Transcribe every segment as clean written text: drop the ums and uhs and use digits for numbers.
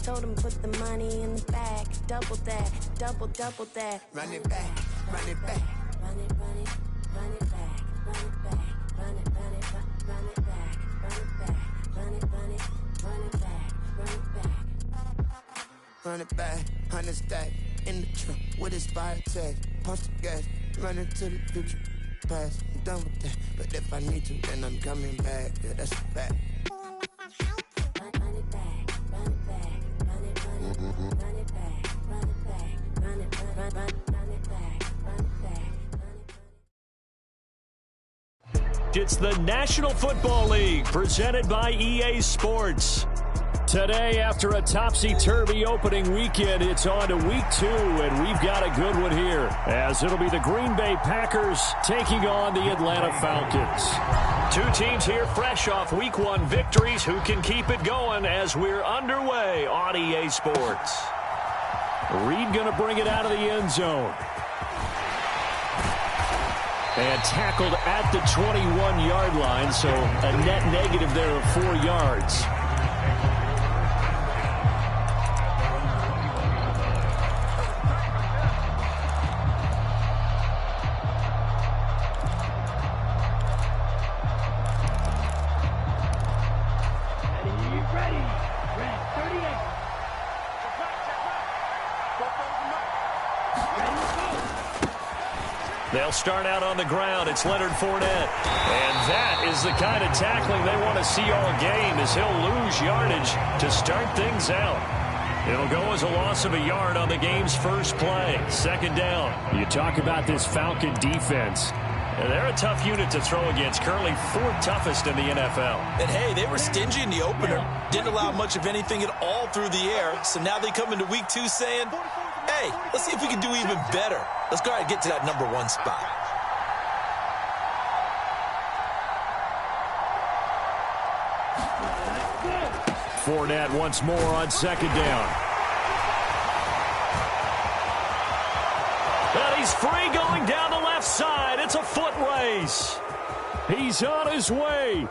Told him put the money in the bag. Double that, double that. Run it back, run it back. Run it, run it, run it back. Run it back, run it, run it, run it back. Run it back, run it, run it, run it back. Run it back. Run it back, 100 stack. In the trunk with his biotech. Pump the gas, running to the future. Past, I'm done with that. But if I need to, then I'm coming back. Yeah, that's a fact. Run it back, run it back, run it, run it, run it back, run it back, run it, run it back, run it back, run it. It's the National Football League presented by EA Sports. Today, after a topsy-turvy opening weekend, it's on to week 2, and we've got a good one here, as it'll be the Green Bay Packers taking on the Atlanta Falcons. Two teams here fresh off week 1 victories. Who can keep it going as we're underway on EA Sports? Reed going to bring it out of the end zone. And tackled at the 21-yard line, so a net negative there of 4 yards. They'll start out on the ground. It's Leonard Fournette. And that is the kind of tackling they want to see all game, as he'll lose yardage to start things out. It'll go as a loss of a yard on the game's first play. Second down. You talk about this Falcon defense. They're a tough unit to throw against, currently 4th toughest in the NFL. And, hey, they were stingy in the opener. Didn't allow much of anything at all through the air. So now they come into week 2 saying, hey, let's see if we can do even better. Let's go ahead and get to that number 1 spot. Fournette once more on second down. And he's free going down the left side. It's a foot race. He's on his way.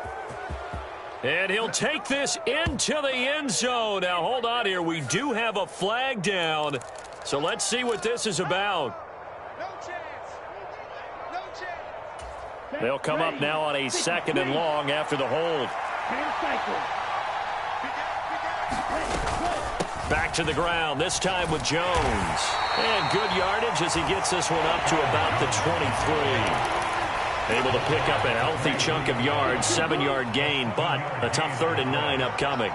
And he'll take this into the end zone. Now, hold on here. We do have a flag down. So let's see what this is about. No chance. No chance. They'll come up now on a 2nd and long after the hold. Back to the ground, this time with Jones. And good yardage as he gets this one up to about the 23. Able to pick up a healthy chunk of yards, 7-yard gain, but a tough 3rd and 9 upcoming.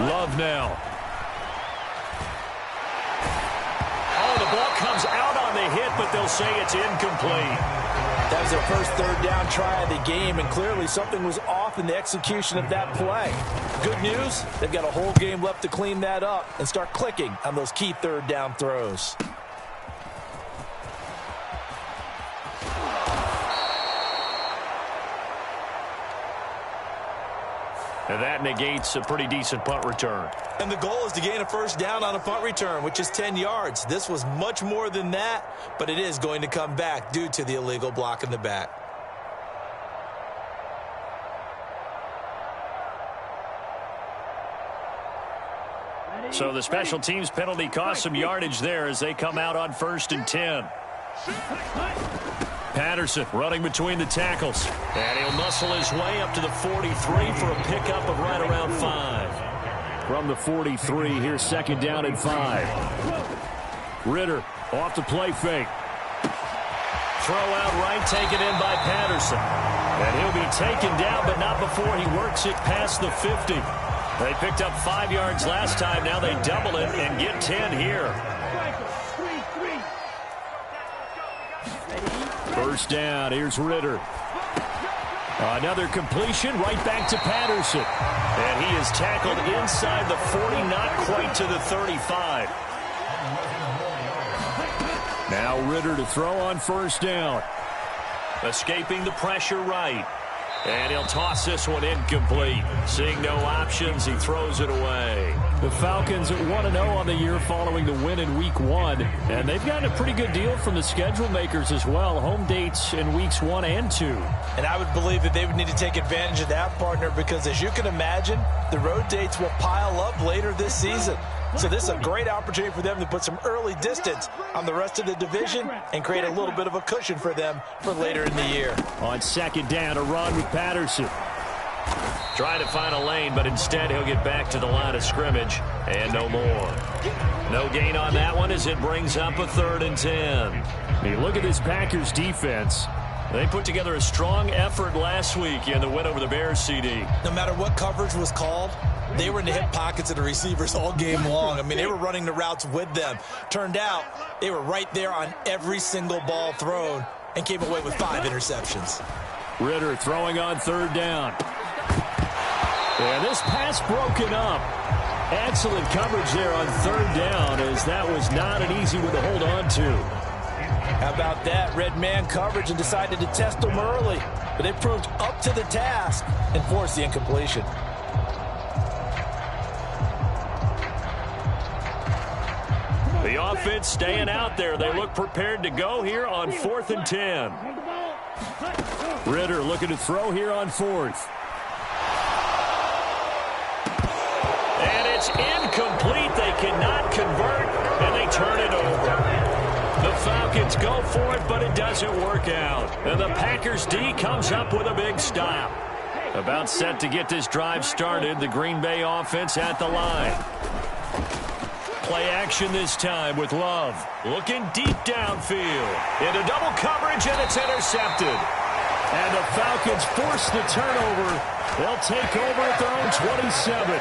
Love now. Oh, the ball comes out on the hit, but they'll say it's incomplete. That was their first 3rd down try of the game, and clearly something was off in the execution of that play. Good news, they've got a whole game left to clean that up and start clicking on those key 3rd down throws. And that negates a pretty decent punt return. And the goal is to gain a 1st down on a punt return, which is 10 yards. This was much more than that, but it is going to come back due to the illegal block in the back. So the special teams penalty cost some yardage there as they come out on 1st and 10. Patterson running between the tackles. And he'll muscle his way up to the 43 for a pickup of right around 5. From the 43, here's 2nd down and 5. Ritter off the play fake. Throw out right, taken in by Patterson. And he'll be taken down, but not before he works it past the 50. They picked up 5 yards last time. Now they double it and get 10 here. 1st down. Here's Ritter. Another completion right back to Patterson. And he is tackled inside the 40, not quite to the 35. Now Ritter to throw on 1st down. Escaping the pressure right. And he'll toss this one incomplete. Seeing no options, he throws it away. The Falcons at 1-0 on the year following the win in Week 1. And they've gotten a pretty good deal from the schedule makers as well. Home dates in Weeks 1 and 2. And I would believe that they would need to take advantage of that, partner, because as you can imagine, the road dates will pile up later this season. So this is a great opportunity for them to put some early distance on the rest of the division and create a little bit of a cushion for them for later in the year. On second down, a run with Patterson. Trying to find a lane, but instead he'll get back to the line of scrimmage and no more. No gain on that one as it brings up a 3rd and 10. Hey, look at this Packers defense. They put together a strong effort last week in the win over the Bears, CD. No matter what coverage was called, they were in the hip pockets of the receivers all game long. I mean, they were running the routes with them. Turned out, they were right there on every single ball thrown and came away with 5 interceptions. Ridder throwing on 3rd down. And this pass broken up. Excellent coverage there on 3rd down, as that was not an easy one to hold on to. How about that? Red man coverage and decided to test them early. But they proved up to the task and forced the incompletion. The offense staying out there. They look prepared to go here on 4th and 10. Ridder looking to throw here on 4th. And it's incomplete. They cannot convert, and they turn it over. The Falcons go for it, but it doesn't work out. And the Packers D comes up with a big stop. About set to get this drive started. The Green Bay offense at the line. Play action this time with Love. Looking deep downfield. Into double coverage, and it's intercepted. And the Falcons force the turnover. They'll take over at their own 27.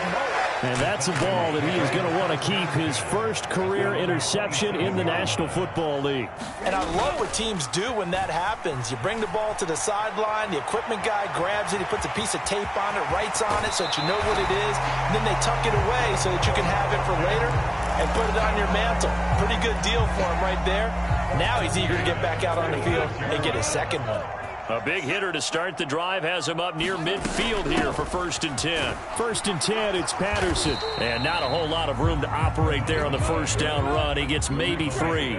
And that's a ball that he is going to want to keep, his first career interception in the National Football League. And I love what teams do when that happens. You bring the ball to the sideline, the equipment guy grabs it, he puts a piece of tape on it, writes on it so that you know what it is, and then they tuck it away so that you can have it for later and put it on your mantle. Pretty good deal for him right there. Now he's eager to get back out on the field and get his second one. A big hitter to start the drive has him up near midfield here for 1st and 10. 1st and 10, it's Patterson. And not a whole lot of room to operate there on the 1st down run. He gets maybe 3.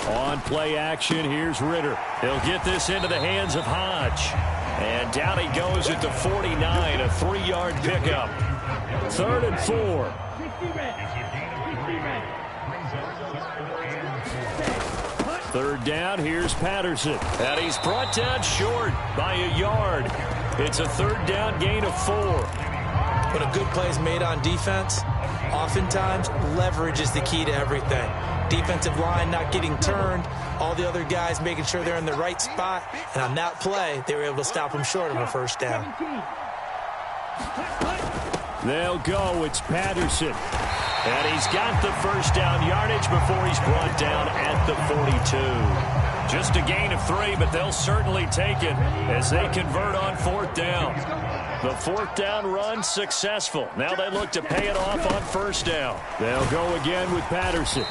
On play action, here's Ridder. He'll get this into the hands of Hodge. And down he goes at the 49, a 3-yard pickup. 3rd and 4. Third down, here's Patterson. And he's brought down short by a yard. It's a 3rd down gain of 4. When a good play is made on defense, oftentimes leverage is the key to everything. Defensive line not getting turned, all the other guys making sure they're in the right spot, and on that play, they were able to stop him short of a 1st down. They'll go, it's Patterson. And he's got the 1st down yardage before he's brought down at the 42. Just a gain of 3, but they'll certainly take it as they convert on 4th down. The 4th down run successful. Now they look to pay it off on 1st down. They'll go again with Patterson.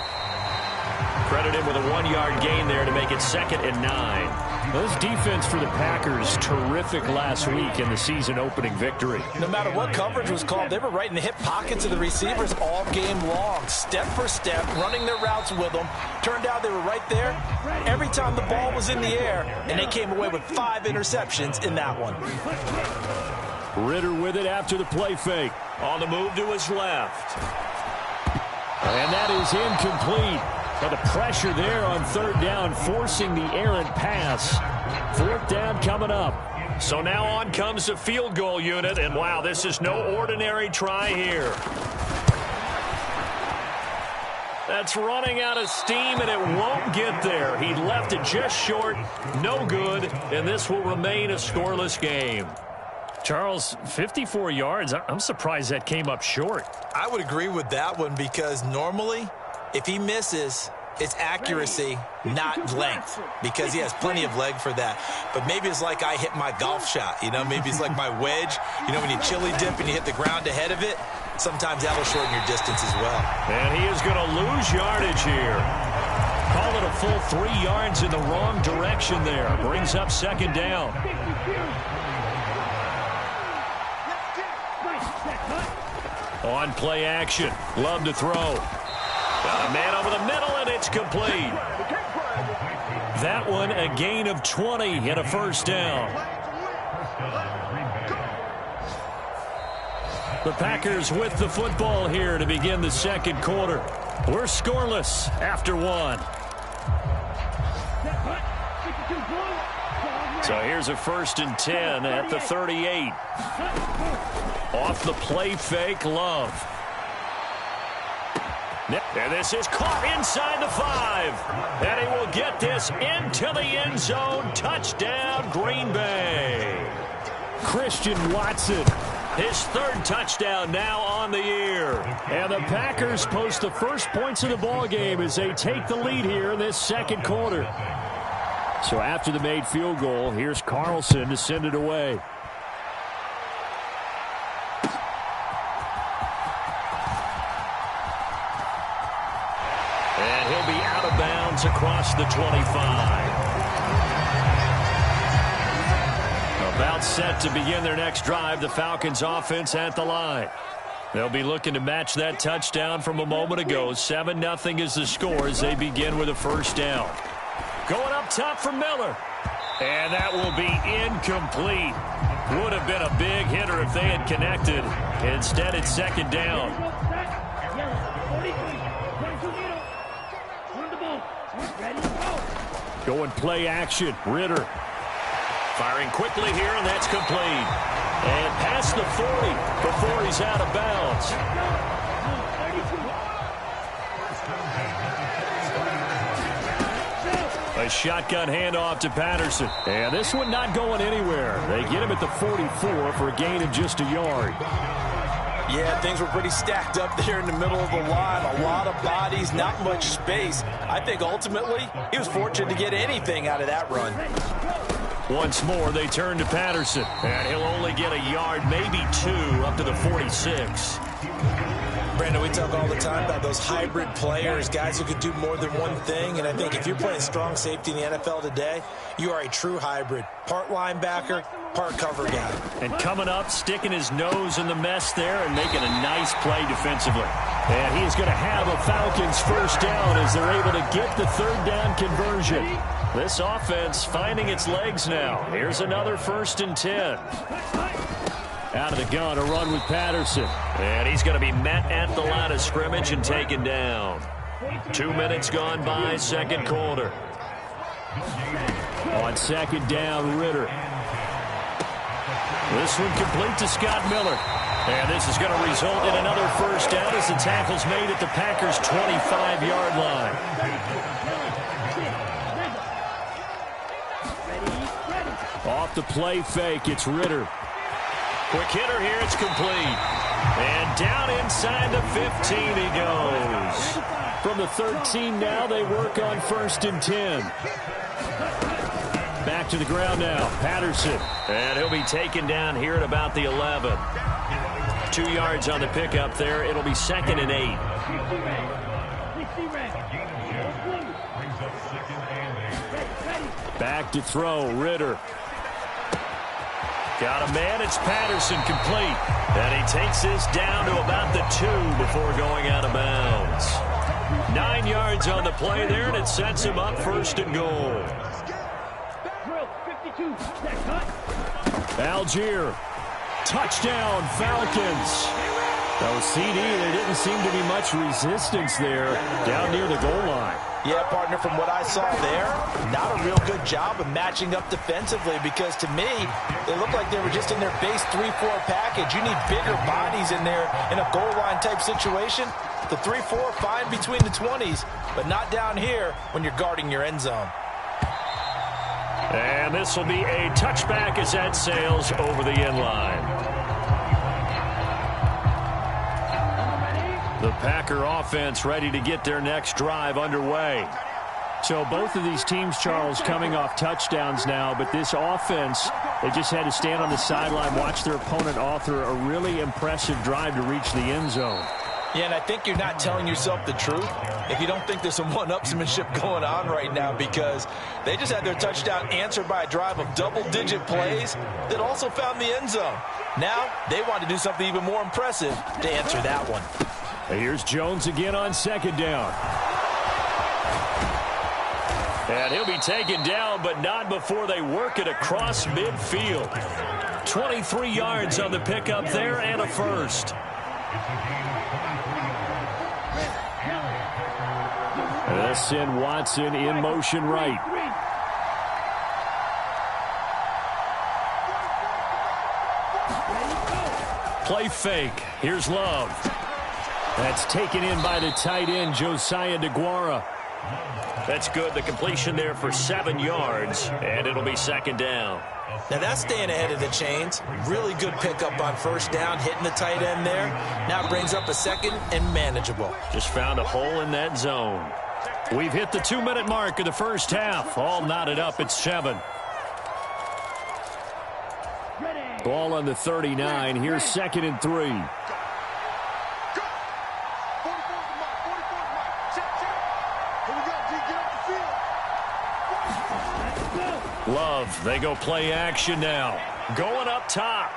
Credit him with a 1-yard gain there to make it 2nd and 9. This defense for the Packers, terrific last week in the season-opening victory. No matter what coverage was called, they were right in the hip pockets of the receivers all game long, step for step, running their routes with them. Turned out they were right there every time the ball was in the air, and they came away with 5 interceptions in that one. Ridder with it after the play fake. On the move to his left. And that is incomplete. But the pressure there on 3rd down, forcing the errant pass. 4th down coming up. So now on comes the field goal unit, and wow, this is no ordinary try here. That's running out of steam, and it won't get there. He left it just short, no good, and this will remain a scoreless game. Charles, 54 yards. I'm surprised that came up short. I would agree with that one because normally, if he misses, it's accuracy, not length, because he has plenty of leg for that. But maybe it's like I hit my golf shot, you know, maybe it's like my wedge. You know, when you chili dip and you hit the ground ahead of it, sometimes that'll shorten your distance as well. And he is going to lose yardage here. Call it a full 3 yards in the wrong direction there. Brings up second down. On play action. Love to throw. Got a man over the middle, and it's complete. That one a gain of 20 and a first down. The Packers with the football here to begin the second quarter. We're scoreless after 1. So here's a 1st and 10 at the 38. Off the play fake, Love. And this is caught inside the 5. And he will get this into the end zone. Touchdown, Green Bay. Christian Watson. His 3rd touchdown now on the year. And the Packers post the first points of the ball game as they take the lead here in this second quarter. So after the made field goal, here's Carlson to send it away. And he'll be out of bounds across the 25. About set to begin their next drive, the Falcons offense at the line. They'll be looking to match that touchdown from a moment ago. 7-0 is the score as they begin with a first down. Going up top for Miller. And that will be incomplete. Would have been a big hitter if they had connected. Instead, it's second down. Going play action. Ritter. Firing quickly here, and that's complete. And past the 40 before he's out of bounds. A shotgun handoff to Patterson. And this one not going anywhere. They get him at the 44 for a gain of just a yard. Yeah, things were pretty stacked up there in the middle of the line. A lot of bodies, not much space. I think ultimately he was fortunate to get anything out of that run. Once more, they turn to Patterson. And he'll only get a yard, maybe 2, up to the 46. Brandon, we talk all the time about those hybrid players, guys who could do more than one thing. And I think if you're playing strong safety in the NFL today, you are a true hybrid. Part linebacker, part cover guy. And coming up, sticking his nose in the mess there and making a nice play defensively. And he is going to have a Falcons first down as they're able to get the 3rd down conversion. This offense finding its legs now. Here's another 1st and 10. Out of the gun, a run with Patterson. And he's going to be met at the line of scrimmage and taken down. 2 minutes gone by, second quarter. On second down, Ritter. This one complete to Scott Miller. And this is going to result in another first down as the tackle's made at the Packers' 25-yard line. Off the play fake, it's Ritter. Quick hitter here, it's complete. And down inside the 15 he goes. From the 13 now, they work on 1st and 10. Back to the ground now, Patterson. And he'll be taken down here at about the 11. 2 yards on the pickup there. It'll be 2nd and 8. Back to throw, Ritter. Got a man, it's Patterson, complete. And he takes this down to about the 2 before going out of bounds. 9 yards on the play there, and it sets him up 1st and goal. Algier. Touchdown, Falcons. That was CD. There didn't seem to be much resistance there down near the goal line. Yeah, partner, from what I saw there, not a real good job of matching up defensively because to me, they looked like they were just in their base 3-4 package. You need bigger bodies in there in a goal line type situation. The 3-4, fine between the 20s, but not down here when you're guarding your end zone. And this will be a touchback as that sails over the end line. The Packer offense ready to get their next drive underway. So both of these teams, Charles, coming off touchdowns now, but this offense, they just had to stand on the sideline, watch their opponent author a really impressive drive to reach the end zone. Yeah, and I think you're not telling yourself the truth if you don't think there's some one-upsmanship going on right now, because they just had their touchdown answered by a drive of double-digit plays that also found the end zone. Now they want to do something even more impressive to answer that one. Here's Jones again on second down. And he'll be taken down, but not before they work it across midfield. 23 yards on the pickup there and a first. They'll send Watson in motion right. Play fake. Here's Love. That's taken in by the tight end, Josiah DeGuara. That's good. The completion there for 7 yards, and it'll be second down. Now that's staying ahead of the chains. Really good pickup on first down, hitting the tight end there. Now it brings up a second and manageable. Just found a hole in that zone. We've hit the 2-minute mark of the first half. All knotted up at 7. Ball on the 39. Here's 2nd and 3. Love, they go play action now. Going up top.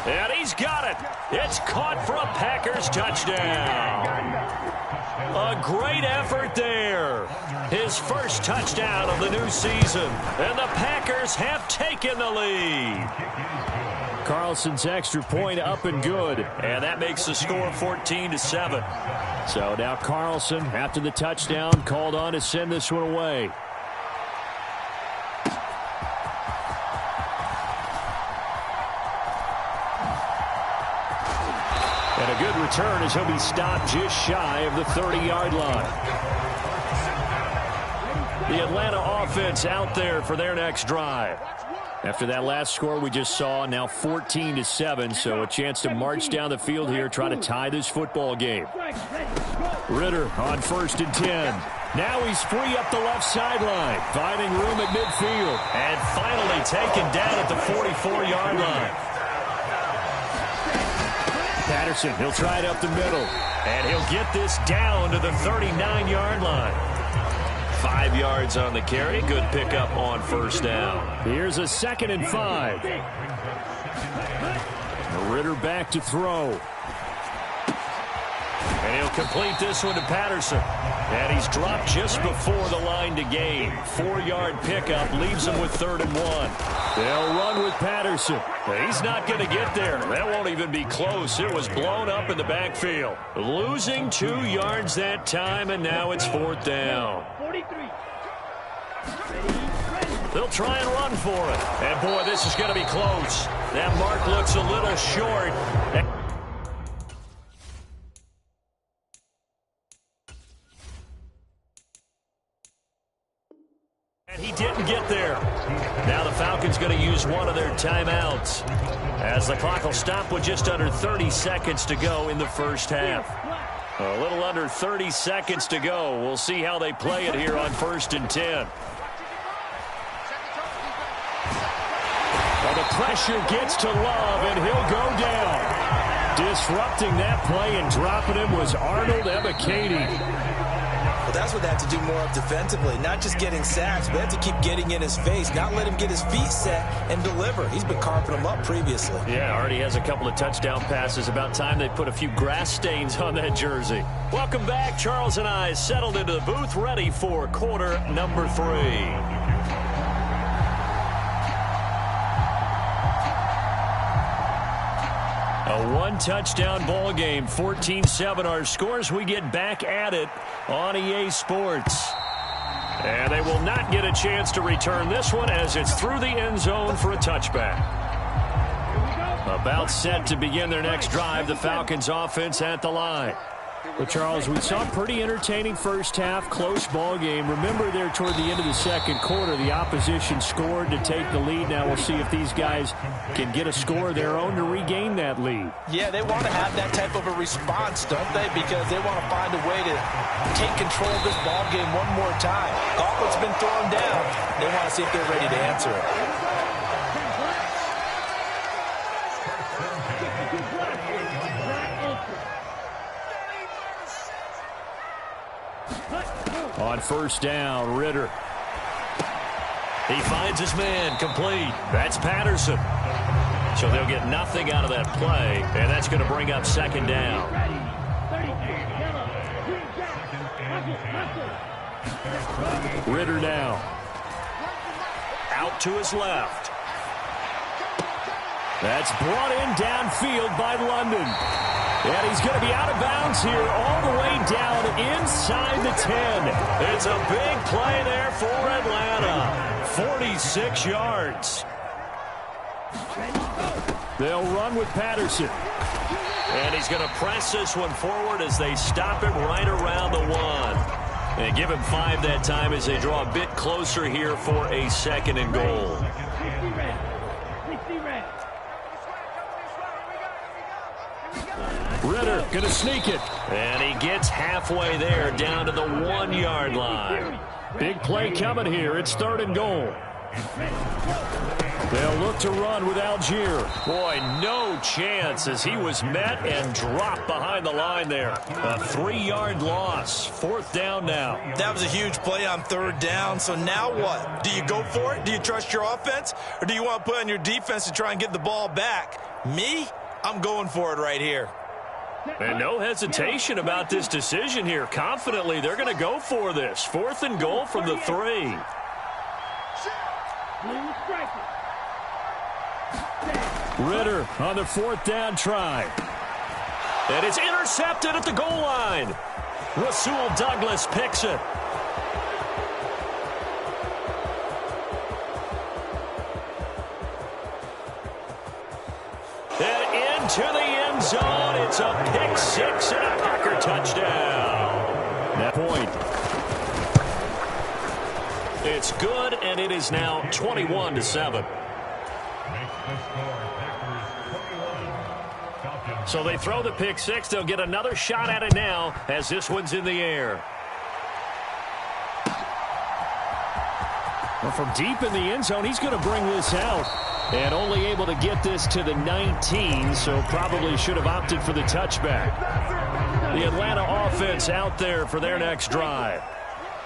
And he's got it. It's caught for a Packers touchdown. A great effort there. His first touchdown of the new season. And the Packers have taken the lead. Carlson's extra point up and good. And that makes the score 14-7. So now Carlson, after the touchdown, called on to send this one away. And a good return as he'll be stopped just shy of the 30-yard line. The Atlanta offense out there for their next drive. After that last score we just saw, now 14-7, so a chance to march down the field here, try to tie this football game. Ritter on 1st and 10. Now he's free up the left sideline, finding room at midfield. And finally taken down at the 44-yard line. Patterson, he'll try it up the middle. And he'll get this down to the 39-yard line. 5 yards on the carry. Good pickup on first down. Here's a 2nd and 5. Ritter back to throw. And he'll complete this one to Patterson. And he's dropped just before the line to gain. 4-yard pickup leaves him with 3rd and 1. They'll run with Patterson. He's not going to get there. That won't even be close. It was blown up in the backfield. Losing 2 yards that time, and now it's 4th down. They'll try and run for it. And, boy, this is going to be close. That mark looks a little short. And he didn't get there. Now the Falcons going to use one of their timeouts as the clock will stop with just under 30 seconds to go in the first half. A little under 30 seconds to go. We'll see how they play it here on 1st and 10. Well, the pressure gets to Love, and he'll go down. Disrupting that play and dropping him was Arnold Ebiketie. Well, that's what they have to do more of defensively. Not just getting sacks, but they have to keep getting in his face. Not let him get his feet set and deliver. He's been carving them up previously. Yeah, already has a couple of touchdown passes. About time they put a few grass stains on that jersey. Welcome back. Charles and I settled into the booth, ready for quarter number 3. A one-touchdown ball game, 14-7 our scores. We get back at it on EA Sports. And they will not get a chance to return this one as it's through the end zone for a touchback. About set to begin their next drive, the Falcons offense at the line. Well, Charles, we saw a pretty entertaining first half, close ball game. Remember there toward the end of the second quarter, the opposition scored to take the lead. Now we'll see if these guys can get a score of their own to regain that lead. Yeah, they want to have that type of a response, don't they? Because they want to find a way to take control of this ball game one more time. Gauntlet's been thrown down. They want to see if they're ready to answer it. On first down, Ritter. He finds his man, complete. That's Patterson. So they'll get nothing out of that play, and that's going to bring up second down. Ritter now. Out to his left. That's brought in downfield by London. And he's going to be out of bounds here all the way down inside the 10. It's a big play there for Atlanta. 46 yards. They'll run with Patterson. And he's going to press this one forward as they stop him right around the 1. And give him 5 that time as they draw a bit closer here for a second and goal. Ritter going to sneak it. And he gets halfway there down to the 1-yard line. Big play coming here. It's third and goal. They'll look to run with Algier. Boy, no chance as he was met and dropped behind the line there. A 3-yard loss. Fourth down now. That was a huge play on third down. So now what? Do you go for it? Do you trust your offense? Or do you want to put on your defense to try and get the ball back? Me? I'm going for it right here. And no hesitation about this decision here. Confidently, they're going to go for this. Fourth and goal from the 3. Ritter on the fourth down try. And it's intercepted at the goal line. Rasul Douglas picks it. And into the end zone. It's a pick 6 and a Packer touchdown. That point. It's good, and it is now 21-7. So they throw the pick 6. They'll get another shot at it now as this one's in the air. Well, from deep in the end zone, he's going to bring this out. And only able to get this to the 19, so probably should have opted for the touchback. The Atlanta offense out there for their next drive.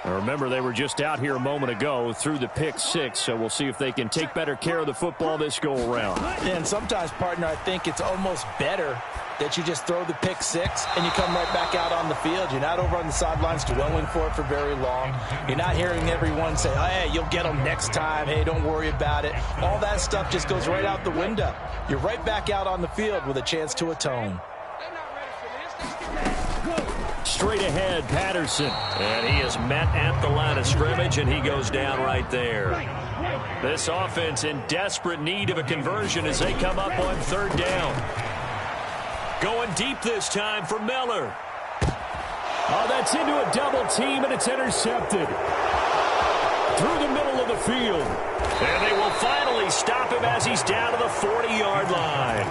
Now remember, they were just out here a moment ago through the pick 6, so we'll see if they can take better care of the football this go-around. And sometimes, partner, I think it's almost better that you just throw the pick 6 and you come right back out on the field. You're not over on the sidelines dwelling for it for very long. You're not hearing everyone say, oh, hey, you'll get them next time. Hey, don't worry about it. All that stuff just goes right out the window. You're right back out on the field with a chance to atone. Straight ahead, Patterson. And he is met at the line of scrimmage, and he goes down right there. This offense in desperate need of a conversion as they come up on third down. Going deep this time for Miller. Oh, that's into a double team, and it's intercepted. Through the middle of the field. And they will finally stop him as he's down to the 40-yard line.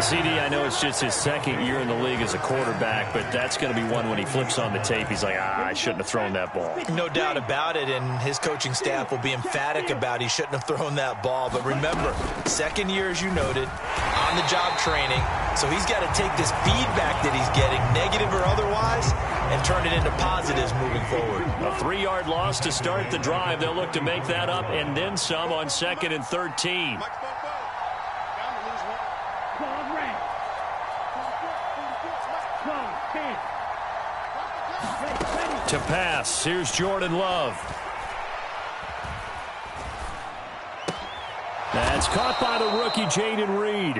CD, I know it's just his second year in the league as a quarterback, but that's going to be one when he flips on the tape. He's like, I shouldn't have thrown that ball. No doubt about it, and his coaching staff will be emphatic about he shouldn't have thrown that ball. But remember, second year, as you noted, on-the-job training. So he's got to take this feedback that he's getting, negative or otherwise, and turn it into positives moving forward. A 3-yard loss to start the drive. They'll look to make that up and then some on 2nd and 13. To pass, here's Jordan Love. That's caught by the rookie, Jaden Reed.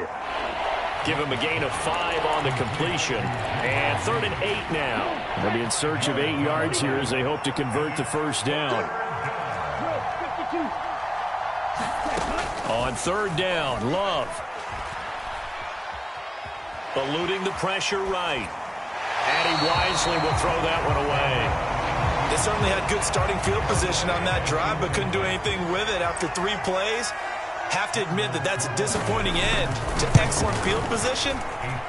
Give him a gain of 5 on the completion. And 3rd and 8 now. They'll be in search of 8 yards here as they hope to convert the first down. On third down, Love. Eluding the pressure right. And he wisely will throw that one away. They certainly had good starting field position on that drive, but couldn't do anything with it after 3 plays. Have to admit that that's a disappointing end to excellent field position.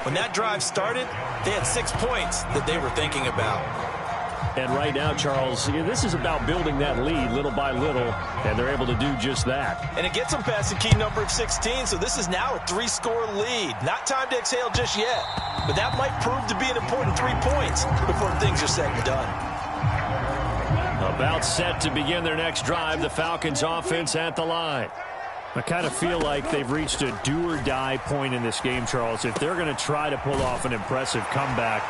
When that drive started, they had 6 points that they were thinking about. And right now, Charles, this is about building that lead little by little, and they're able to do just that. And it gets them past the key number of 16, so this is now a 3-score lead. Not time to exhale just yet, but that might prove to be an important 3 points before things are said and done. About set to begin their next drive, the Falcons offense at the line. I kind of feel like they've reached a do-or-die point in this game, Charles. If they're going to try to pull off an impressive comeback,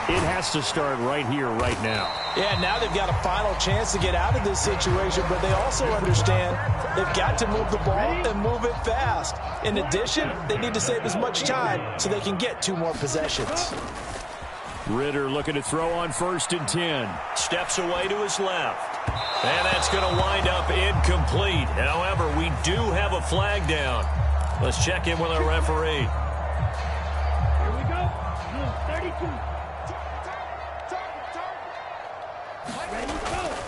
it has to start right here, right now. Yeah, now they've got a final chance to get out of this situation, but they also understand they've got to move the ball and move it fast. In addition, they need to save as much time so they can get 2 more possessions. Ridder looking to throw on 1st and 10. Steps away to his left. And that's going to wind up incomplete. However, we do have a flag down. Let's check in with our referee. Here we go.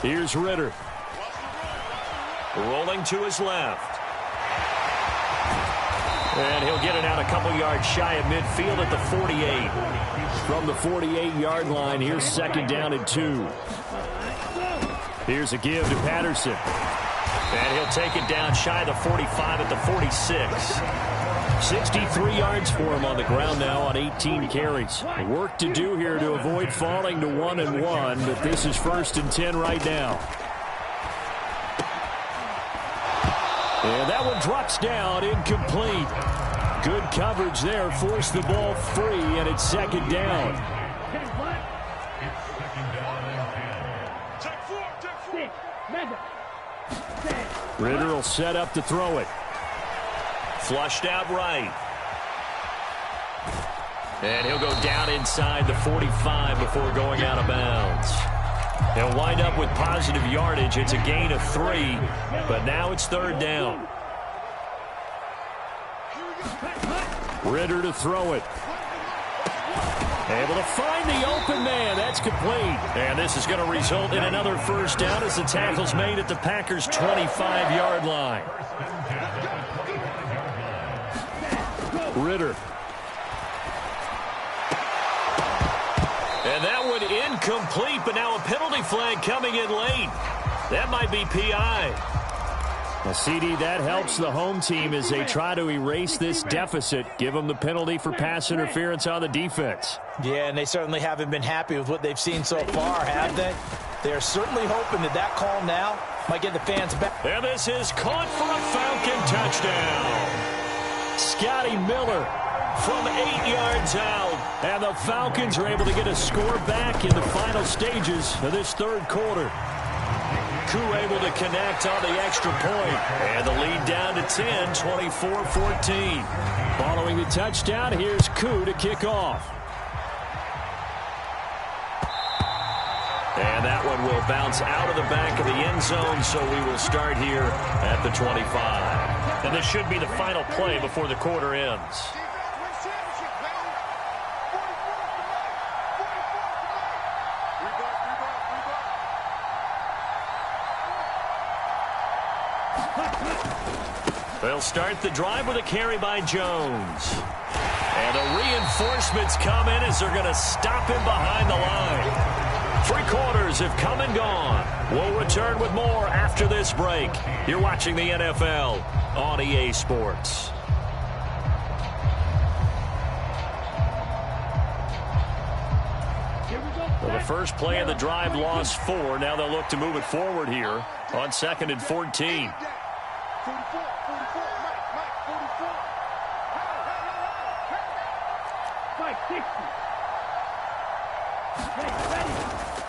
32. Here's Ridder. Rolling to his left. And he'll get it out a couple yards shy of midfield at the 48. From the 48-yard line, here's 2nd down and 2. Here's a give to Patterson. And he'll take it down shy of the 45 at the 46. 63 yards for him on the ground now on 18 carries. Work to do here to avoid falling to 1-1, but this is 1st and 10 right now. And that one drops down, incomplete. Good coverage there, forced the ball free, and it's 2nd down. Ridder will set up to throw it. Flushed out right. And he'll go down inside the 45 before going out of bounds. He'll wind up with positive yardage. It's a gain of 3, but now it's 3rd down. Ridder to throw it. Able to find the open man. That's complete. And this is going to result in another 1st down as the tackle's made at the Packers' 25-yard line. Ridder. And that one incomplete, but now a penalty flag coming in late. That might be PI. Well, CD, that helps the home team as they try to erase this deficit. Give them the penalty for pass interference on the defense. Yeah, and they certainly haven't been happy with what they've seen so far, have they? They're certainly hoping that that call now might get the fans back. And this is caught for a Falcon touchdown. Scotty Miller from 8 yards out. And the Falcons are able to get a score back in the final stages of this 3rd quarter. Koo able to connect on the extra point. And the lead down to 10, 24-14. Following the touchdown, here's Koo to kick off. And that one will bounce out of the back of the end zone, so we will start here at the 25. And this should be the final play before the quarter ends. They'll start the drive with a carry by Jones. And the reinforcements come in as they're going to stop him behind the line. 3 quarters have come and gone. We'll return with more after this break. You're watching the NFL on EA Sports. Well, the first play of the drive lost 4. Now they'll look to move it forward here on 2nd and 14. 44, Mike, 44. Mike, 60.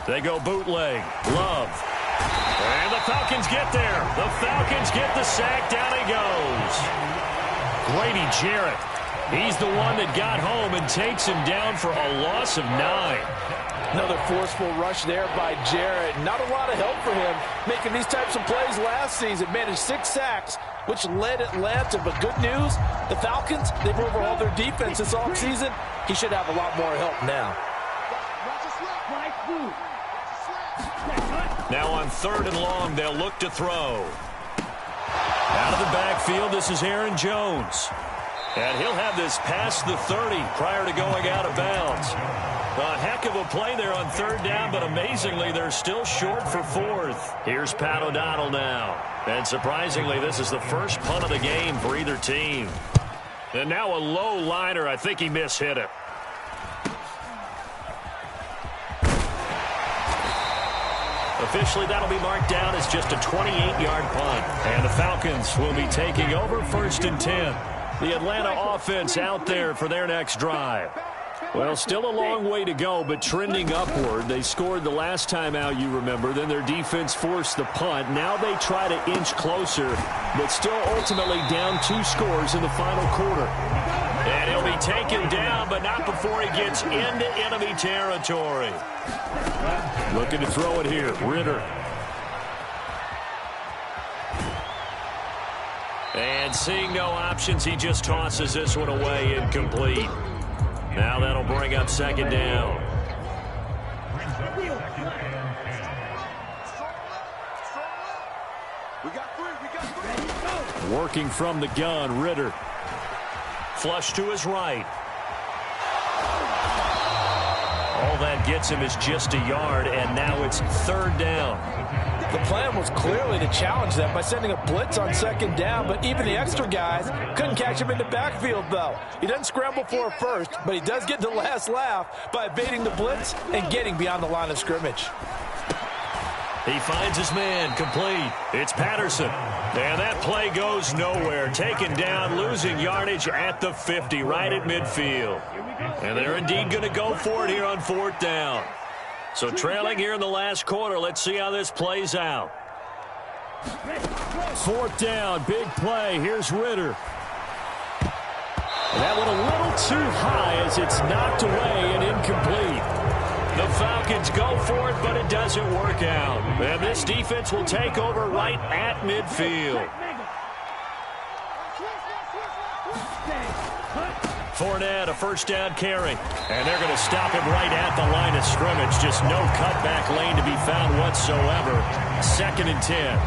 They go bootleg. Love. And the Falcons get there. The Falcons get the sack. Down he goes. Grady Jarrett. He's the one that got home and takes him down for a loss of 9. Another forceful rush there by Jarrett. Not a lot of help for him making these types of plays last season. Managed 6 sacks, which led Atlanta. But good news, the Falcons, they've overhauled their defense this offseason. He should have a lot more help now. Now on 3rd and long, they'll look to throw. Out of the backfield, this is Aaron Jones. And he'll have this past the 30 prior to going out of bounds. A heck of a play there on 3rd down, but amazingly, they're still short for 4th. Here's Pat O'Donnell now. And surprisingly, this is the first punt of the game for either team. And now a low liner. I think he mishit it. Officially, that'll be marked down as just a 28-yard punt. And the Falcons will be taking over 1st and 10. The Atlanta offense out there for their next drive. Well, still a long way to go, but trending upward. They scored the last time out, you remember. Then their defense forced the punt. Now they try to inch closer, but still ultimately down 2 scores in the final quarter. And he'll be taken down, but not before he gets into enemy territory. Looking to throw it here, Ritter. And seeing no options, he just tosses this one away, incomplete. Now that'll bring up 2nd down. Working from the gun, Ritter. Flush to his right. All that gets him is just a yard, and now it's 3rd down. The plan was clearly to challenge them by sending a blitz on 2nd down, but even the extra guys couldn't catch him in the backfield, though. He doesn't scramble for a first, but he does get the last laugh by evading the blitz and getting beyond the line of scrimmage. He finds his man, complete. It's Patterson. And that play goes nowhere. Taken down, losing yardage at the 50, right at midfield. And they're indeed going to go for it here on 4th down. So trailing here in the last quarter, let's see how this plays out. 4th down, big play. Here's Ritter. That one a little too high as it's knocked away and incomplete. The Falcons go for it, but it doesn't work out. And this defense will take over right at midfield. Fournette, a 1st down carry. And they're going to stop him right at the line of scrimmage. Just no cutback lane to be found whatsoever. 2nd and 10.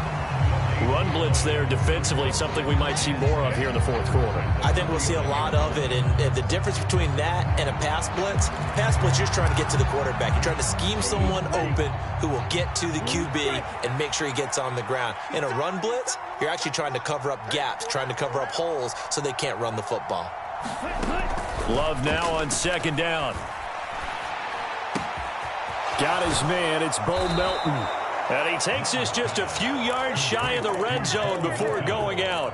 Run blitz there defensively, something we might see more of here in the 4th quarter. I think we'll see a lot of it, and the difference between that and a pass blitz, you're just trying to get to the quarterback. You're trying to scheme someone open who will get to the QB and make sure he gets on the ground. In a run blitz, you're actually trying to cover up gaps, trying to cover up holes so they can't run the football. Love now on 2nd down. Got his man, it's Bo Melton. And he takes this just a few yards shy of the red zone before going out.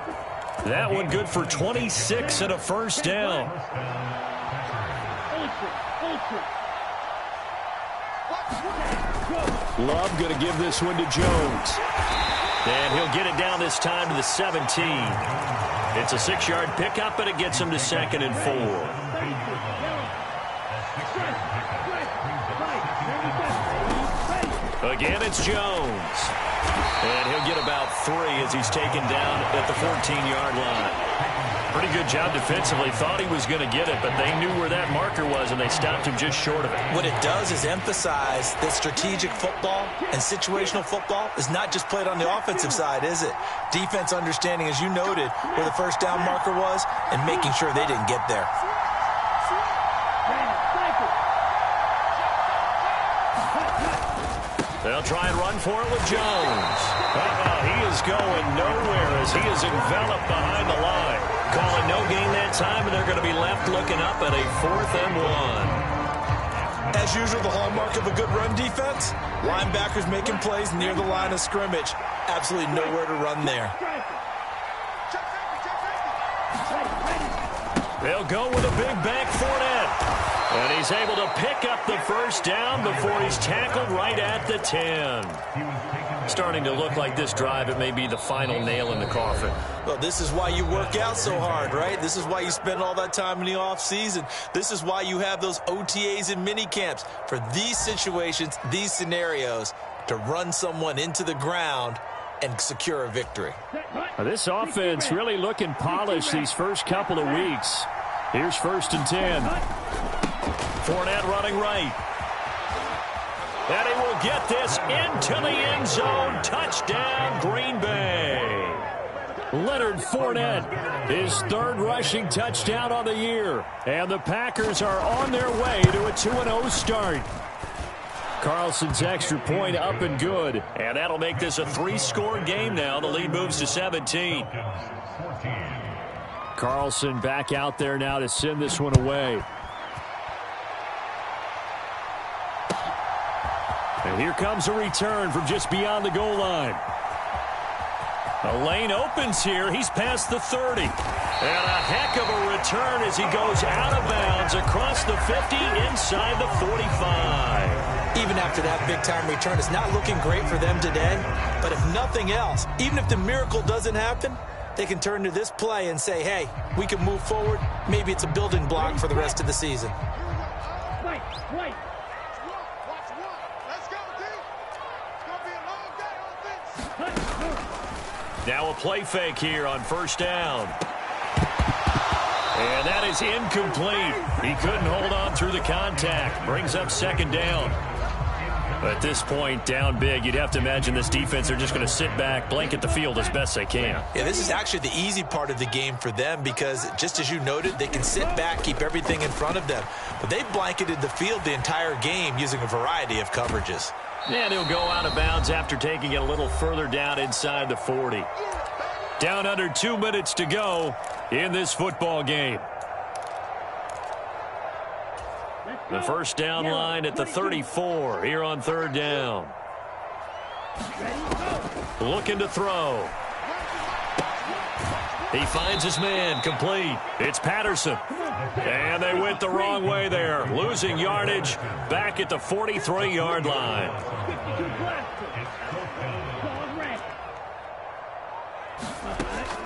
That one good for 26 and a 1st down. Love going to give this one to Jones. And he'll get it down this time to the 17. It's a 6-yard pickup, and it gets him to 2nd and 4. Again, it's Jones. And he'll get about 3 as he's taken down at the 14-yard line. Pretty good job defensively. Thought he was going to get it, but they knew where that marker was, and they stopped him just short of it. What it does is emphasize that strategic football and situational football is not just played on the offensive side, is it? Defense understanding, as you noted, where the 1st down marker was and making sure they didn't get there. They'll try and run for it with Jones. He is going nowhere as he is enveloped behind the line. Calling no gain that time, and they're going to be left looking up at a 4th and 1. As usual, the hallmark of a good run defense, linebackers making plays near the line of scrimmage. Absolutely nowhere to run there. They'll go with a big back Fournette. And he's able to pick up the 1st down before he's tackled right at the 10. Starting to look like this drive, it may be the final nail in the coffin. Well, this is why you work out so hard, right? This is why you spend all that time in the offseason. This is why you have those OTAs and mini camps for these situations, these scenarios, to run someone into the ground and secure a victory. This offense really looking polished these first couple of weeks. Here's 1st and 10. Fournette running right. And he will get this into the end zone. Touchdown, Green Bay. Leonard Fournette, his 3rd rushing touchdown on the year. And the Packers are on their way to a 2-0 start. Carlson's extra point up and good. And that'll make this a 3-score game now. The lead moves to 17. Carlson back out there now to send this one away. And here comes a return from just beyond the goal line. A lane opens here. He's past the 30. And a heck of a return as he goes out of bounds across the 50 inside the 45. Even after that big-time return, it's not looking great for them today. But if nothing else, even if the miracle doesn't happen, they can turn to this play and say, hey, we can move forward. Maybe it's a building block for the rest of the season. Now a play fake here on first down. And that is incomplete. He couldn't hold on through the contact. Brings up second down. At this point, down big, you'd have to imagine this defense, they're just going to sit back, blanket the field as best they can. Yeah, this is actually the easy part of the game for them because, just as you noted, they can sit back, keep everything in front of them. But they've blanketed the field the entire game using a variety of coverages. And he'll go out of bounds after taking it a little further down inside the 40. Down under 2 minutes to go in this football game. The first down line at the 34 here on third down. Looking to throw. He finds his man, complete. It's Patterson. And they went the wrong way there. Losing yardage back at the 43-yard line.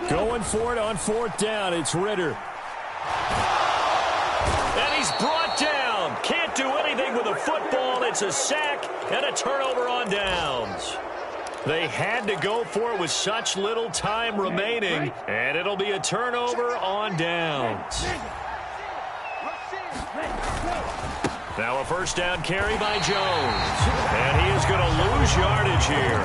Going for it on fourth down. It's Ritter. And he's brought down. Can't do anything with a football. It's a sack and a turnover on downs. They had to go for it with such little time remaining. And it'll be a turnover on downs. Now a first down carry by Jones. And he is going to lose yardage here.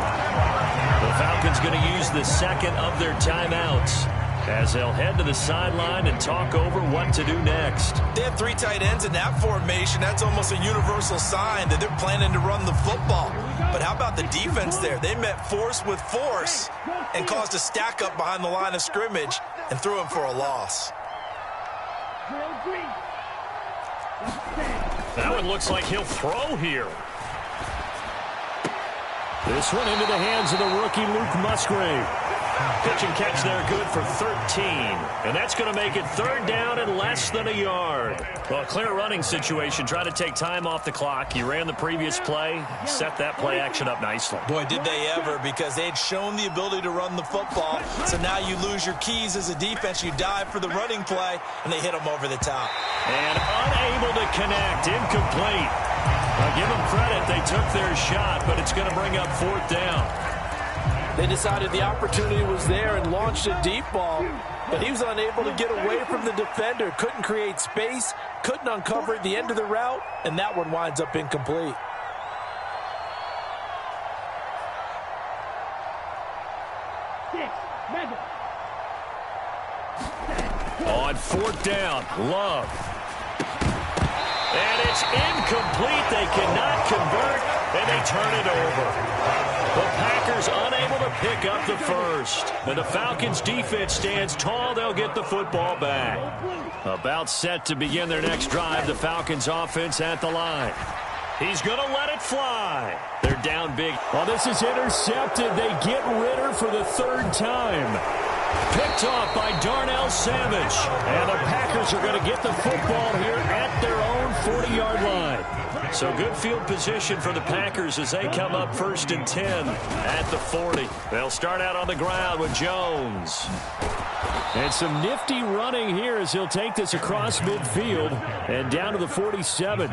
The Falcons going to use the second of their timeouts as they'll head to the sideline and talk over what to do next. They have three tight ends in that formation. That's almost a universal sign that they're planning to run the football. But how about the defense there? They met force with force and caused a stack up behind the line of scrimmage and threw him for a loss. That one looks like he'll throw here. This one into the hands of the rookie Luke Musgrave. Pitch and catch there, good for 13. And that's going to make it third down and less than a yard. Well, a clear running situation. Try to take time off the clock. You ran the previous play, set that play action up nicely. Boy, did they ever, because they had shown the ability to run the football. So now you lose your keys as a defense. You dive for the running play, and they hit them over the top. And unable to connect, incomplete. I'll give them credit. They took their shot, but it's going to bring up fourth down. They decided the opportunity was there and launched a deep ball, but he was unable to get away from the defender. Couldn't create space, couldn't uncover the end of the route, and that one winds up incomplete. On fourth down, Love. And it's incomplete. They cannot convert, and they turn it over. The Packers unable to pick up the first. And the Falcons defense stands tall. They'll get the football back. About set to begin their next drive. The Falcons offense at the line. He's going to let it fly. They're down big. Well, this is intercepted. They get Ritter for the third time. Picked off by Darnell Savage. And the Packers are going to get the football here at their own 40-yard line. So good field position for the Packers as they come up first and 10 at the 40. They'll start out on the ground with Jones. And some nifty running here as he'll take this across midfield and down to the 47.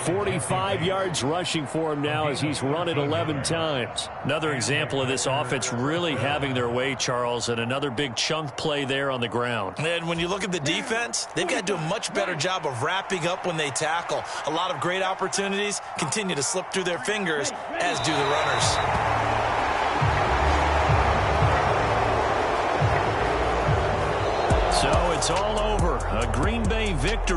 45 yards rushing for him now as he's run it 11 times. Another example of this offense really having their way, Charles, and another big chunk play there on the ground. And when you look at the defense, they've got to do a much better job of wrapping up when they tackle. A lot of great opportunities continue to slip through their fingers, as do the runners. So it's all over. A Green Bay victory.